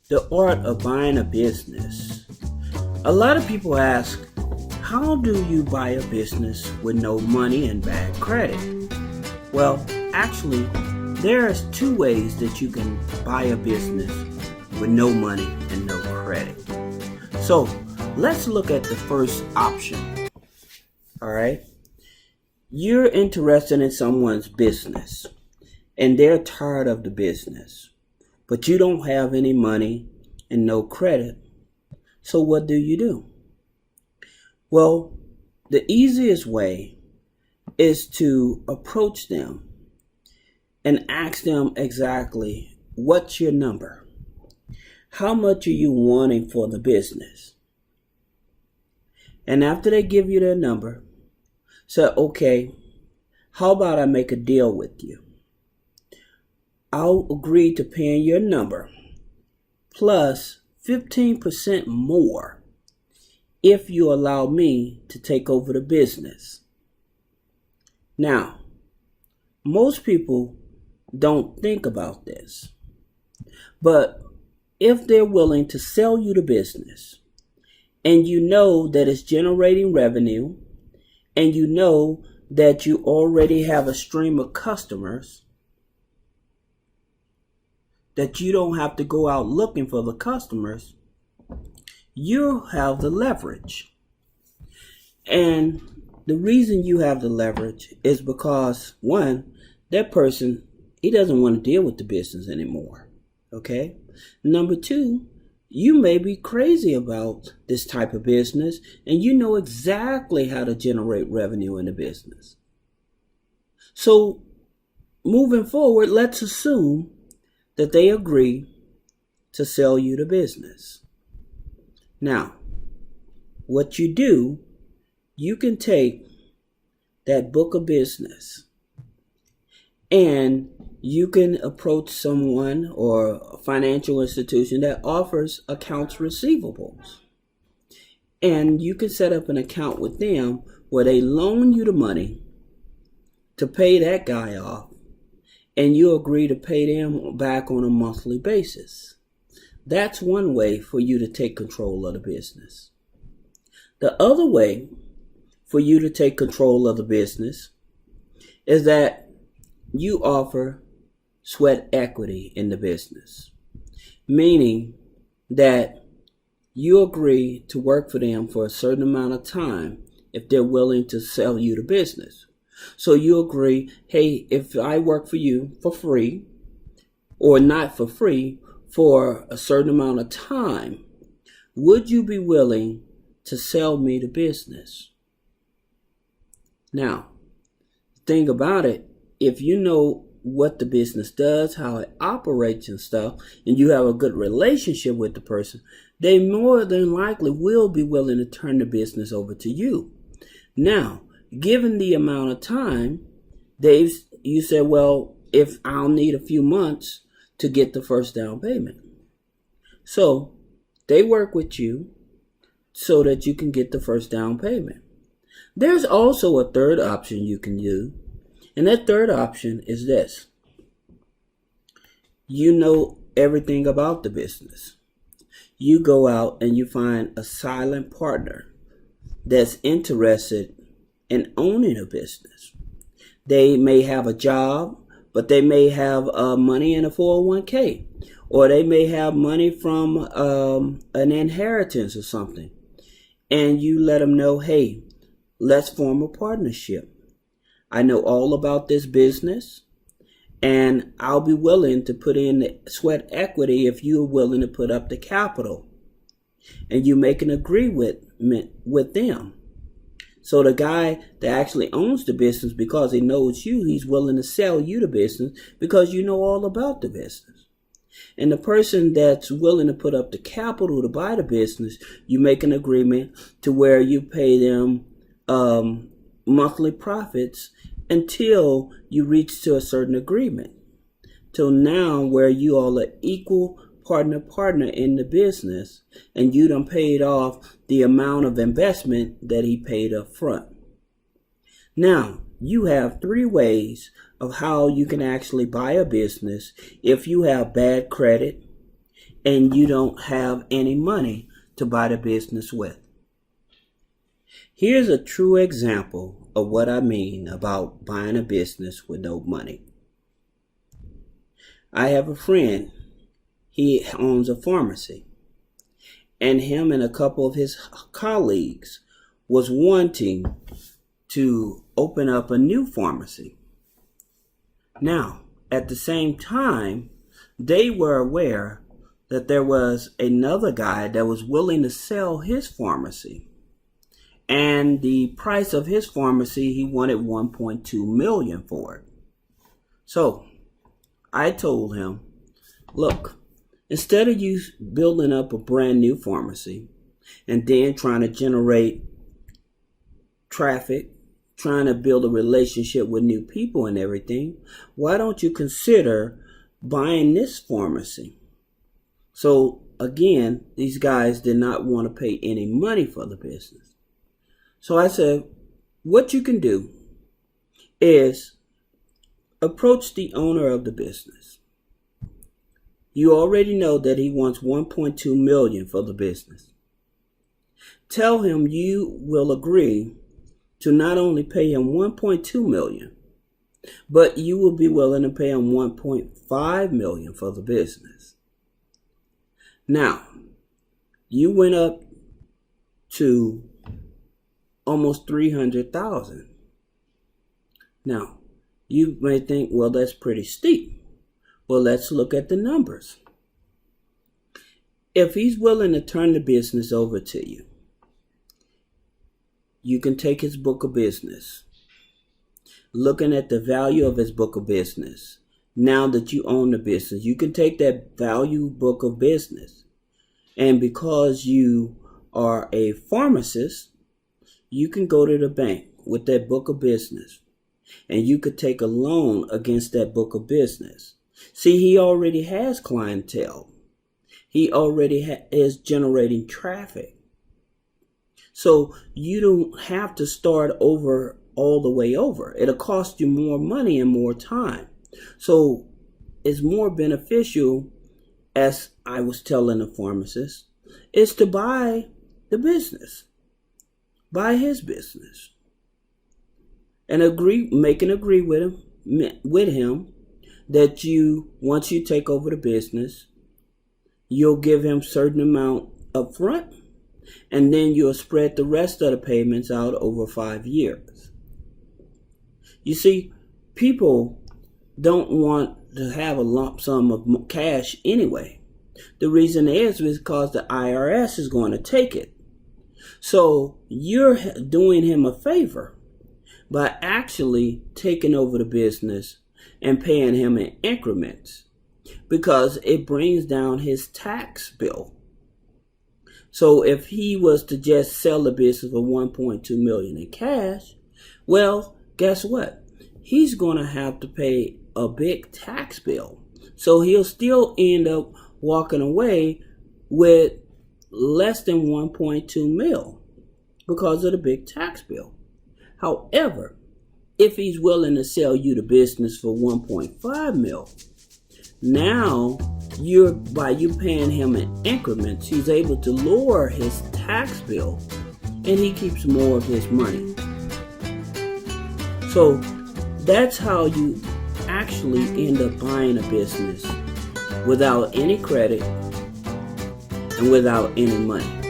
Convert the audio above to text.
The art of buying a business. A lot of people ask, how do you buy a business with no money and bad credit? Well, actually, there's two ways that you can buy a business with no money and no credit. So, let's look at the first option. All right? You're interested in someone's business and they're tired of the business, but you don't have any money and no credit. So what do? Well, the easiest way is to approach them and ask them exactly, what's your number? How much are you wanting for the business? And after they give you their number, say, okay, how about I make a deal with you? I'll agree to paying your number plus 15% more if you allow me to take over the business. Now, most people don't think about this, but if they're willing to sell you the business and you know that it's generating revenue and you know that you already have a stream of customers, that you don't have to go out looking for the customers, you have the leverage. And the reason you have the leverage is because, one, that person, he doesn't want to deal with the business anymore. Okay? Number two, you may be crazy about this type of business and you know exactly how to generate revenue in the business. So, moving forward, let's assume that they agree to sell you the business. Now, what you do, you can take that book of business and you can approach someone or a financial institution that offers accounts receivables. And you can set up an account with them where they loan you the money to pay that guy off, and you agree to pay them back on a monthly basis. That's one way for you to take control of the business. The other way for you to take control of the business is that you offer sweat equity in the business, meaning that you agree to work for them for a certain amount of time if they're willing to sell you the business. So you agree, hey, if I work for you for free or not for free for a certain amount of time, would you be willing to sell me the business? Now, the thing about it, if you know what the business does, how it operates and stuff, and you have a good relationship with the person, they more than likely will be willing to turn the business over to you. Now, given the amount of time, you said, well, if I'll need a few months to get the first down payment. So they work with you so that you can get the first down payment. There's also a third option you can do. And that third option is this. You know everything about the business. You go out and you find a silent partner that's interested in owning a business. They may have a job, but they may have money in a 401k, or they may have money from an inheritance or something. And you let them know, hey, let's form a partnership. I know all about this business, and I'll be willing to put in the sweat equity if you're willing to put up the capital. And you make an agreement with them. So the guy that actually owns the business, because he knows you, he's willing to sell you the business because you know all about the business. And the person that's willing to put up the capital to buy the business, you make an agreement to where you pay them monthly profits until you reach to a certain agreement. Till now where you all are equal partner in the business, and you done paid off the amount of investment that he paid up front. Now, you have three ways of how you can actually buy a business if you have bad credit and you don't have any money to buy the business with. Here's a true example of what I mean about buying a business with no money. I have a friend. He owns a pharmacy, and him and a couple of his colleagues was wanting to open up a new pharmacy. Now, at the same time, they were aware that there was another guy that was willing to sell his pharmacy. And the price of his pharmacy, he wanted $1.2 million for it. So I told him, look, instead of you building up a brand new pharmacy and then trying to generate traffic, trying to build a relationship with new people and everything, why don't you consider buying this pharmacy? So again, these guys did not want to pay any money for the business. So I said, what you can do is approach the owner of the business. You already know that he wants $1.2 million for the business. Tell him you will agree to not only pay him $1.2 million, but you will be willing to pay him $1.5 million for the business. Now, you went up to almost $300,000. Now, you may think, well, that's pretty steep. Well, let's look at the numbers. If he's willing to turn the business over to you, you can take his book of business. Looking at the value of his book of business, now that you own the business, you can take that value book of business, and because you are a pharmacist, you can go to the bank with that book of business, and you could take a loan against that book of business. See, he already has clientele. He already is generating traffic. So you don't have to start over all the way over. It'll cost you more money and more time. So it's more beneficial, as I was telling the pharmacist, is to buy the business. Buy his business. And make an agree with him that once you take over the business, you'll give him certain amount up front, and then you'll spread the rest of the payments out over 5 years. You see, people don't want to have a lump sum of cash anyway. The reason is because the IRS is going to take it. So you're doing him a favor by actually taking over the business and paying him in increments, because it brings down his tax bill. So if he was to just sell the business for $1.2 million in cash, well, guess what? He's going to have to pay a big tax bill. So he'll still end up walking away with less than $1.2 million because of the big tax bill. However, if he's willing to sell you the business for $1.5 million, now by you paying him in increments, he's able to lower his tax bill, and he keeps more of his money. So that's how you actually end up buying a business without any credit and without any money.